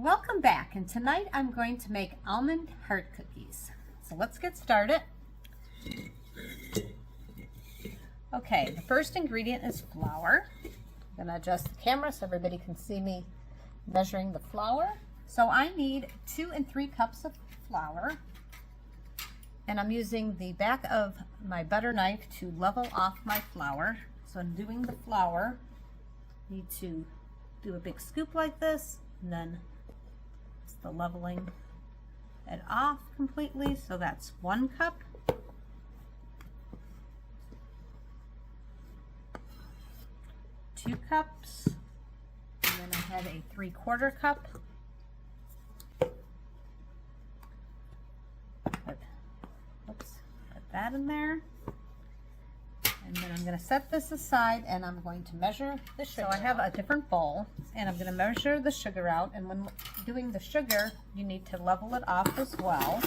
Welcome back, and tonight I'm going to make almond heart cookies. So let's get started. Okay, the first ingredient is flour. I'm going to adjust the camera so everybody can see me measuring the flour. So I need 2 and 3 cups of flour, and I'm using the back of my butter knife to level off my flour. So in doing the flour, I need to do a big scoop like this, and then the leveling it off completely. So that's 1 cup. Two cups, and then I have a 3/4 cup. Put that in there. And then I'm going to set this aside, and I'm going to measure the sugar. So I have a different bowl, and I'm going to measure the sugar out. And when doing the sugar, you need to level it off as well.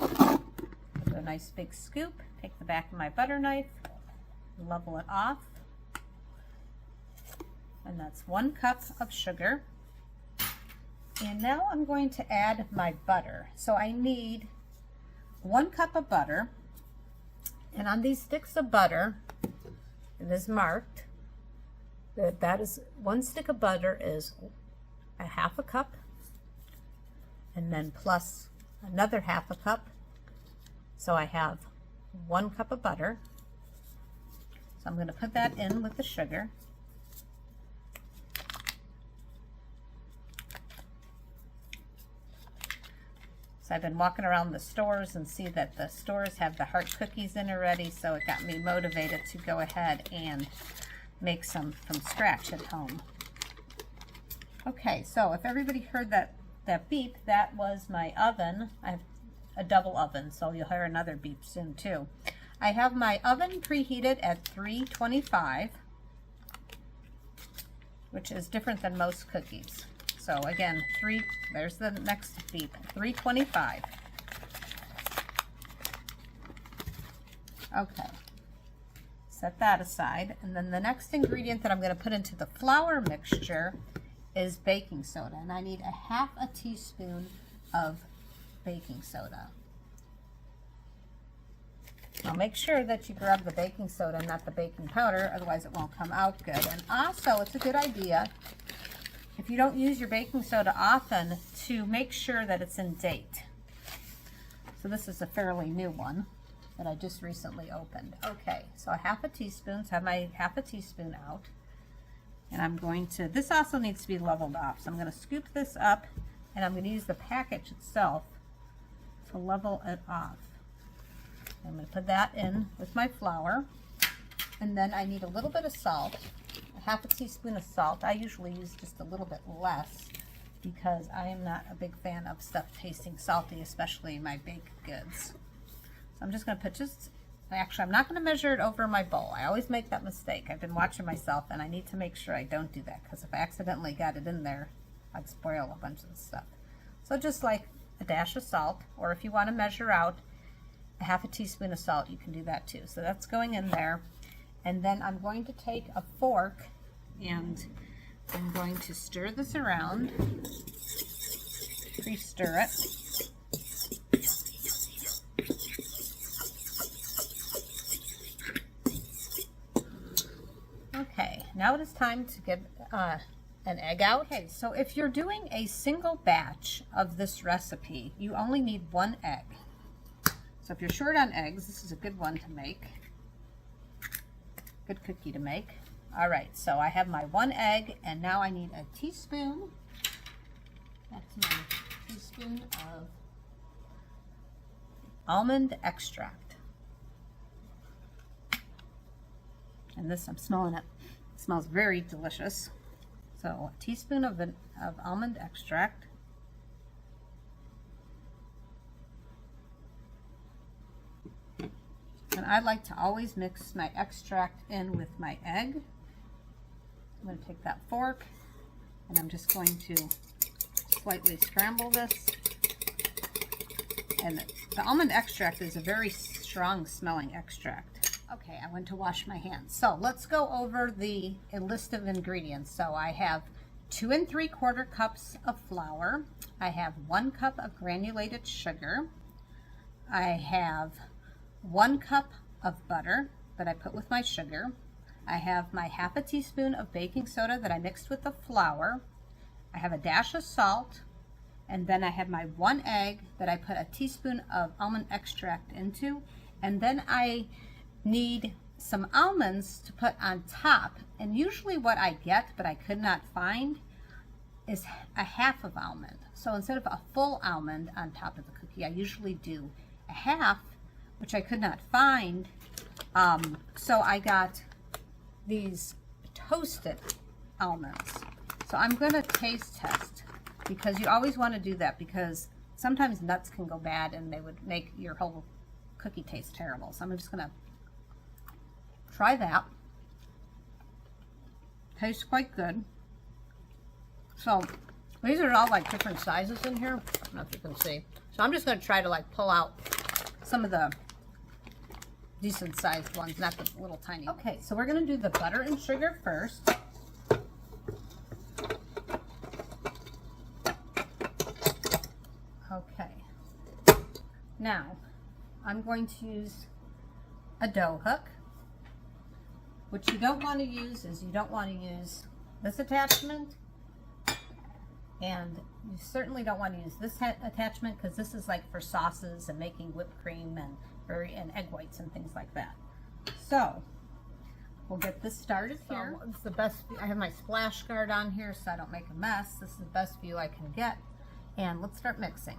Do a nice big scoop. Take the back of my butter knife, level it off. And that's 1 cup of sugar. And now I'm going to add my butter. So I need 1 cup of butter. And on these sticks of butter, it is marked that is 1 stick of butter is a 1/2 cup, and then plus another 1/2 cup. So I have 1 cup of butter. So I'm going to put that in with the sugar. So I've been walking around the stores and see that the stores have the heart cookies in already, so it got me motivated to go ahead and make some from scratch at home. Okay, so if everybody heard that beep, that was my oven. I have a double oven, so you'll hear another beep soon too. I have my oven preheated at 325, which is different than most cookies. So again, there's the next beep, 325. Okay, set that aside. And then the next ingredient that I'm going to put into the flour mixture is baking soda. And I need a 1/2 teaspoon of baking soda. Now make sure that you grab the baking soda, not the baking powder, otherwise it won't come out good. And also, it's a good idea, if you don't use your baking soda often, to make sure that it's in date. So this is a fairly new one that I just recently opened. Okay, so a 1/2 teaspoon, so I have my 1/2 teaspoon out. And I'm going to, this also needs to be leveled off. So I'm going to scoop this up, and I'm going to use the package itself to level it off. I'm going to put that in with my flour. And then I need a little bit of salt. 1/2 teaspoon of salt. I usually use just a little bit less because I am not a big fan of stuff tasting salty, especially my baked goods. So I'm just going to put actually I'm not going to measure it over my bowl. I always make that mistake. I've been watching myself, and I need to make sure I don't do that, because if I accidentally got it in there, I'd spoil a bunch of the stuff. So just like a dash of salt, or if you want to measure out a 1/2 teaspoon of salt, you can do that too. So that's going in there. And then I'm going to take a fork and I'm going to stir this around, pre-stir it. Okay, now it is time to get an egg out. Okay, so if you're doing a single batch of this recipe, you only need 1 egg. So if you're short on eggs, this is a good one to make. Good cookie to make. All right, so I have my 1 egg, and now I need a teaspoon. That's my teaspoon of almond extract. And this, I'm smelling it. It smells very delicious. So a teaspoon of almond extract. And I like to always mix my extract in with my egg. I'm going to take that fork, and I'm just going to slightly scramble this. And the almond extract is a very strong smelling extract. Okay, I went to wash my hands. So let's go over a list of ingredients. So I have 2 3/4 cups of flour. I have 1 cup of granulated sugar. I have 1 cup of butter that I put with my sugar. I have my 1/2 teaspoon of baking soda that I mixed with the flour. I have a dash of salt, and then I have my 1 egg that I put a teaspoon of almond extract into, and then I need some almonds to put on top. And usually what I get, but I could not find, is a 1/2 of almond. So instead of a full almond on top of the cookie, I usually do a 1/2, which I could not find. So I got these toasted almonds. So I'm going to taste test, because you always want to do that, because sometimes nuts can go bad and they would make your whole cookie taste terrible. So I'm just going to try that. Tastes quite good. So these are all like different sizes in here. I don't know if you can see. So I'm just going to try to like pull out some of the decent sized ones, not the little tiny. Okay, so we're going to do the butter and sugar first. Okay. Now I'm going to use a dough hook. What you don't want to use is you don't want to use this attachment, and you certainly don't want to use this attachment, because this is like for sauces and making whipped cream and egg whites and things like that. So we'll get this started here. So it's the best. I have my splash guard on here so I don't make a mess. This is the best view I can get, and let's start mixing.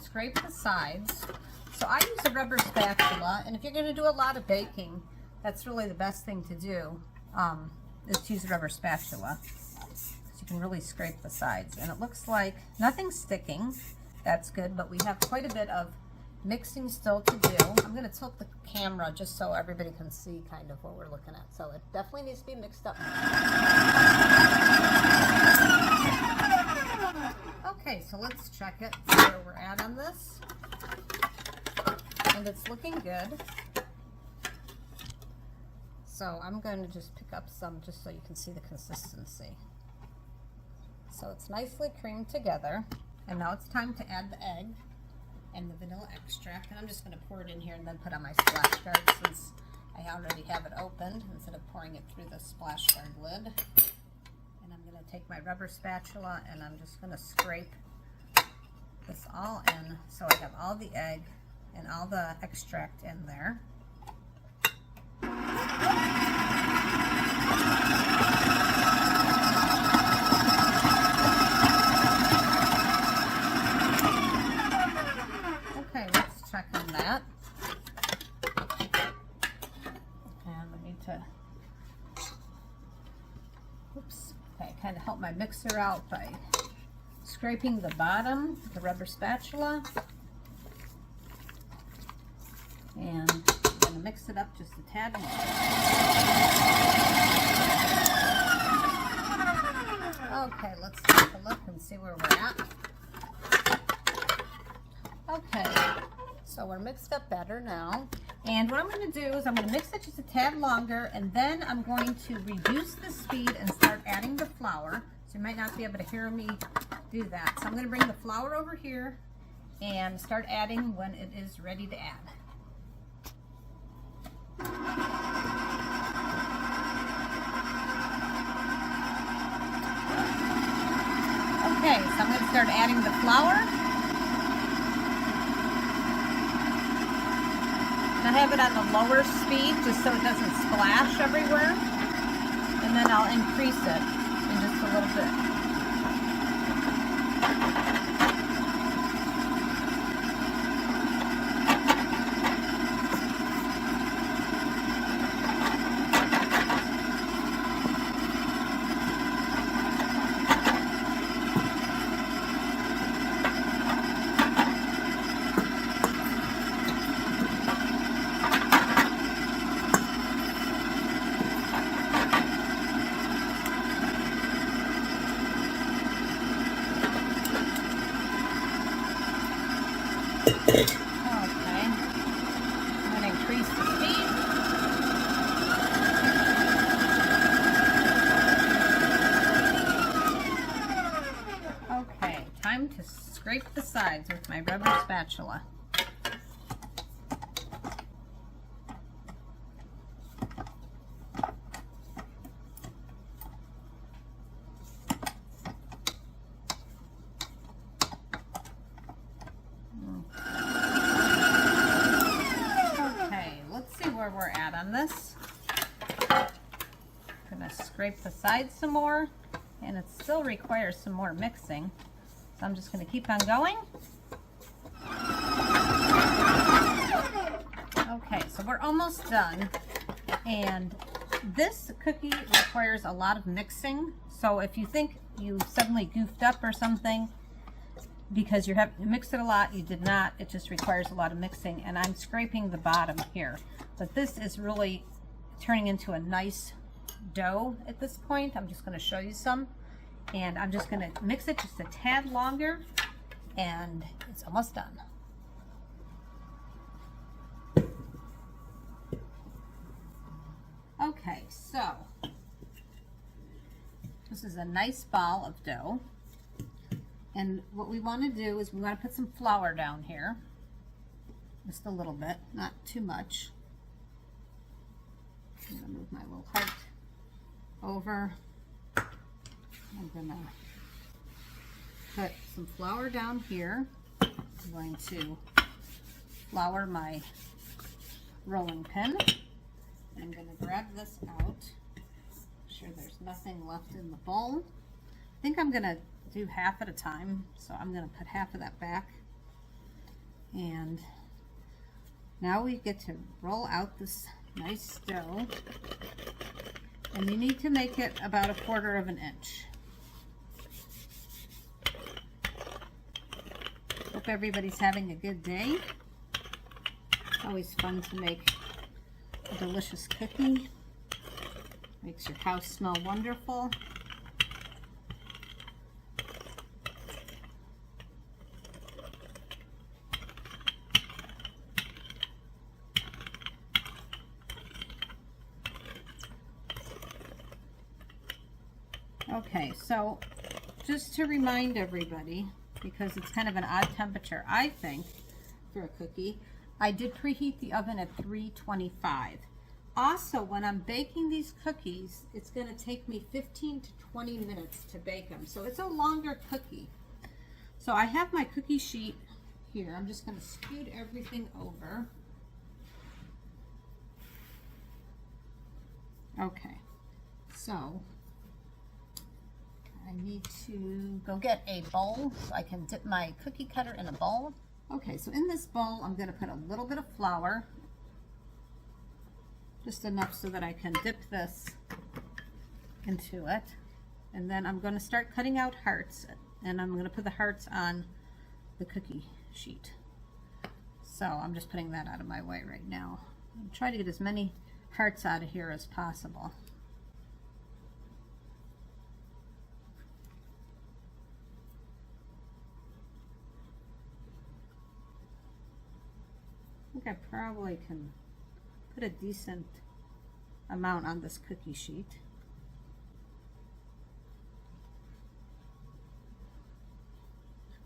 Scrape the sides. So I use a rubber spatula, and if you're going to do a lot of baking, that's really the best thing to do, is to use a rubber spatula, so you can really scrape the sides. And it looks like nothing's sticking. That's good, but we have quite a bit of mixing still to do. I'm going to tilt the camera just so everybody can see kind of what we're looking at. So it definitely needs to be mixed up. Okay, so let's check it, see where we're at on this. And it's looking good. So I'm going to just pick up some just so you can see the consistency. So it's nicely creamed together. And now it's time to add the egg and the vanilla extract. And I'm just going to pour it in here and then put on my splash guard, since I already have it opened, instead of pouring it through the splash guard lid. Take my rubber spatula and I'm just going to scrape this all in, so I have all the egg and all the extract in there. Okay, let's check on that. And I need to, oops. Okay, kind of help my mixer out by scraping the bottom with the rubber spatula. And I'm going to mix it up just a tad more. Okay, let's take a look and see where we're at. Okay, so we're mixed up better now. And what I'm going to do is I'm going to mix it just a tad longer, and then I'm going to reduce the speed and start adding the flour. So you might not be able to hear me do that. So I'm going to bring the flour over here and start adding when it is ready to add. Okay, so I'm going to start adding the flour. I have it on the lower speed just so it doesn't splash everywhere, and then I'll increase it in just a little bit. Okay, I'm going to increase the speed. Okay, time to scrape the sides with my rubber spatula. Where we're at on this. I'm gonna scrape the sides some more, and it still requires some more mixing, so I'm just gonna keep on going. Okay, so we're almost done, and this cookie requires a lot of mixing, so if you think you suddenly goofed up or something because you have mixed it a lot, you did not. It just requires a lot of mixing, and I'm scraping the bottom here. But this is really turning into a nice dough at this point. I'm just going to show you some, and I'm just going to mix it just a tad longer, and it's almost done. Okay, so this is a nice ball of dough. And what we want to do is we want to put some flour down here, just a little bit, not too much. I'm going to move my little heart over. I'm going to put some flour down here. I'm going to flour my rolling pin. I'm going to grab this out. Make sure there's nothing left in the bowl. I think I'm going to do half at a time, so I'm going to put half of that back, and now we get to roll out this nice dough, and you need to make it about 1/4 of an inch. Hope everybody's having a good day. It's always fun to make a delicious cookie. Makes your house smell wonderful. Okay, so just to remind everybody, because it's kind of an odd temperature, I think, for a cookie, I did preheat the oven at 325. Also, when I'm baking these cookies, it's going to take me 15 to 20 minutes to bake them. So it's a longer cookie. So I have my cookie sheet here. I'm just going to scoot everything over. Okay, so I need to go get a bowl so I can dip my cookie cutter in a bowl. Okay, so in this bowl, I'm going to put a little bit of flour, just enough so that I can dip this into it. And then I'm going to start cutting out hearts, and I'm going to put the hearts on the cookie sheet. So I'm just putting that out of my way right now. I'm trying to get as many hearts out of here as possible. I think I probably can put a decent amount on this cookie sheet.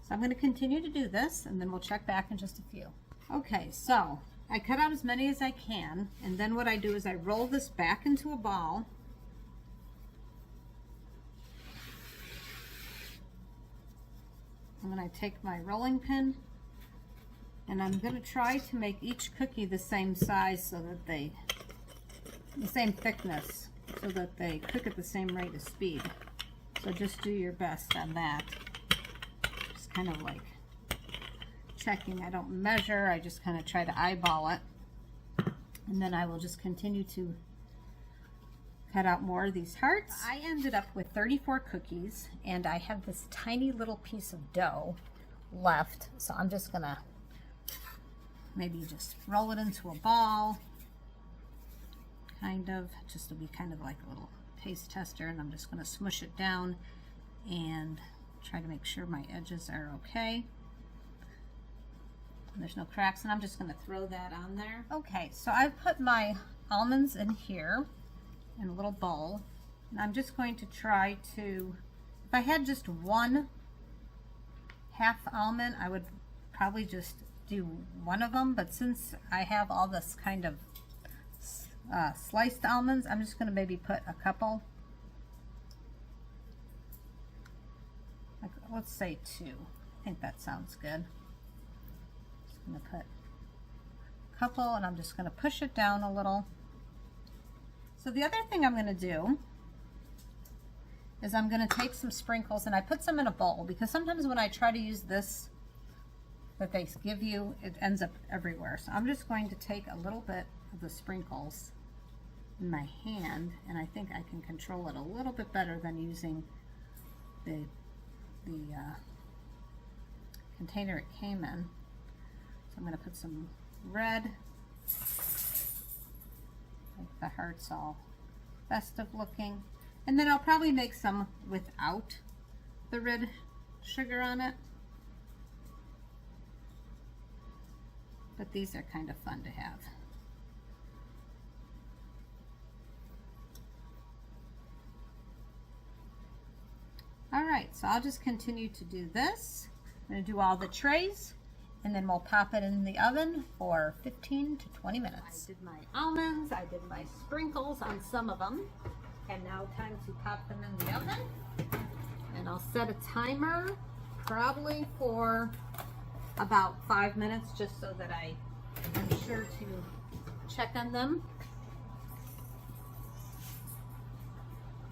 So I'm going to continue to do this, and then we'll check back in just a few. Okay, so I cut out as many as I can, and then what I do is I roll this back into a ball. And then I take my rolling pin, and I'm going to try to make each cookie the same size so that the same thickness, so that they cook at the same rate of speed. So just do your best on that. Just kind of like checking. I don't measure, I just kind of try to eyeball it. And then I will just continue to cut out more of these hearts. I ended up with 34 cookies, and I have this tiny little piece of dough left. So I'm just gonna maybe just roll it into a ball, kind of, just to be kind of like a little paste tester, and I'm just going to smush it down and try to make sure my edges are okay. There's no cracks, and I'm just going to throw that on there. Okay, so I've put my almonds in here in a little bowl, and I'm just going to try to, if I had just one half almond, I would probably just do one of them, but since I have all this kind of sliced almonds, I'm just going to maybe put a couple, like, let's say 2. I think that sounds good. Just going to put a couple, and I'm just going to push it down a little. So the other thing I'm going to do is I'm going to take some sprinkles, and I put some in a bowl because sometimes when I try to use this that they give you, it ends up everywhere. So I'm just going to take a little bit of the sprinkles in my hand, and I think I can control it a little bit better than using the container it came in. So I'm going to put some red, like the heart's all festive looking, and then I'll probably make some without the red sugar on it. But these are kind of fun to have. All right, so I'll just continue to do this. I'm going to do all the trays, and then we'll pop it in the oven for 15 to 20 minutes. I did my almonds, I did my sprinkles on some of them, and now time to pop them in the oven. And I'll set a timer probably for about 5 minutes, just so that I am sure to check on them.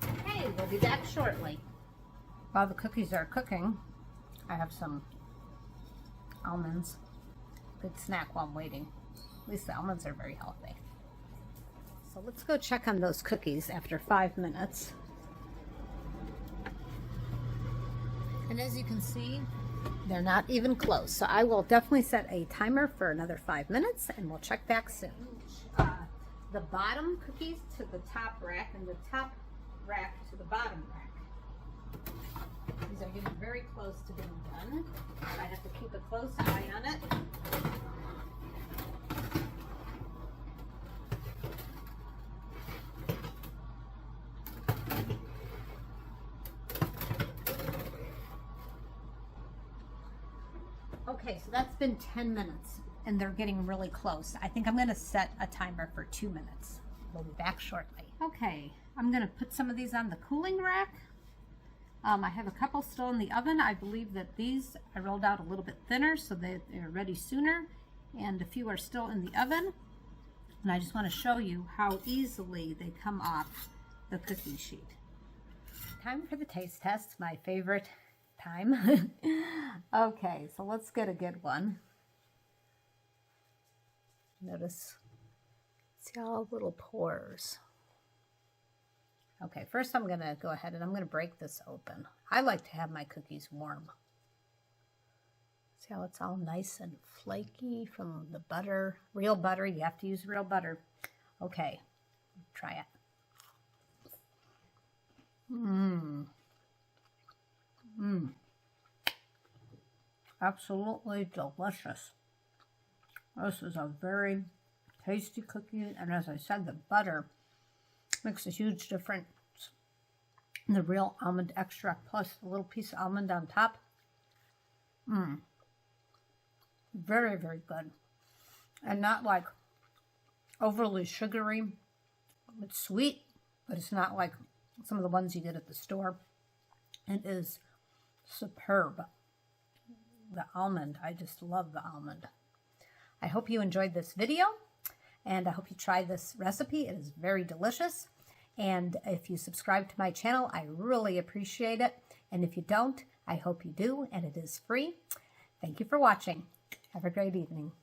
Okay, we'll be back shortly. While the cookies are cooking, I have some almonds. Good snack while I'm waiting. At least the almonds are very healthy. So let's go check on those cookies after 5 minutes. And as you can see, they're not even close. So I will definitely set a timer for another 5 minutes, and we'll check back soon. The bottom cookies to the top rack, and the top rack to the bottom rack. These are getting very close to being done. I have to keep a close eye on it. Okay, so that's been 10 minutes, and they're getting really close. I think I'm going to set a timer for 2 minutes. We'll be back shortly. Okay, I'm going to put some of these on the cooling rack. I have a couple still in the oven. I believe that these I rolled out a little bit thinner so that they're ready sooner, and a few are still in the oven. And I just want to show you how easily they come off the cookie sheet. Time for the taste test, my favorite time. Okay, so let's get a good one. Notice, see all the little pores. Okay, first I'm going to go ahead and I'm going to break this open. I like to have my cookies warm. See how it's all nice and flaky from the butter. Real butter, you have to use real butter. Okay, try it. Absolutely delicious. This is a very tasty cookie, and as I said, the butter makes a huge difference. The real almond extract plus a little piece of almond on top. Very, very good. And not like overly sugary. It's sweet, but it's not like some of the ones you get at the store. It is superb. The almond, I just love the almond. I hope you enjoyed this video, and I hope you try this recipe. It is very delicious. And if you subscribe to my channel, I really appreciate it. And if you don't, I hope you do, and it is free. Thank you for watching. Have a great evening.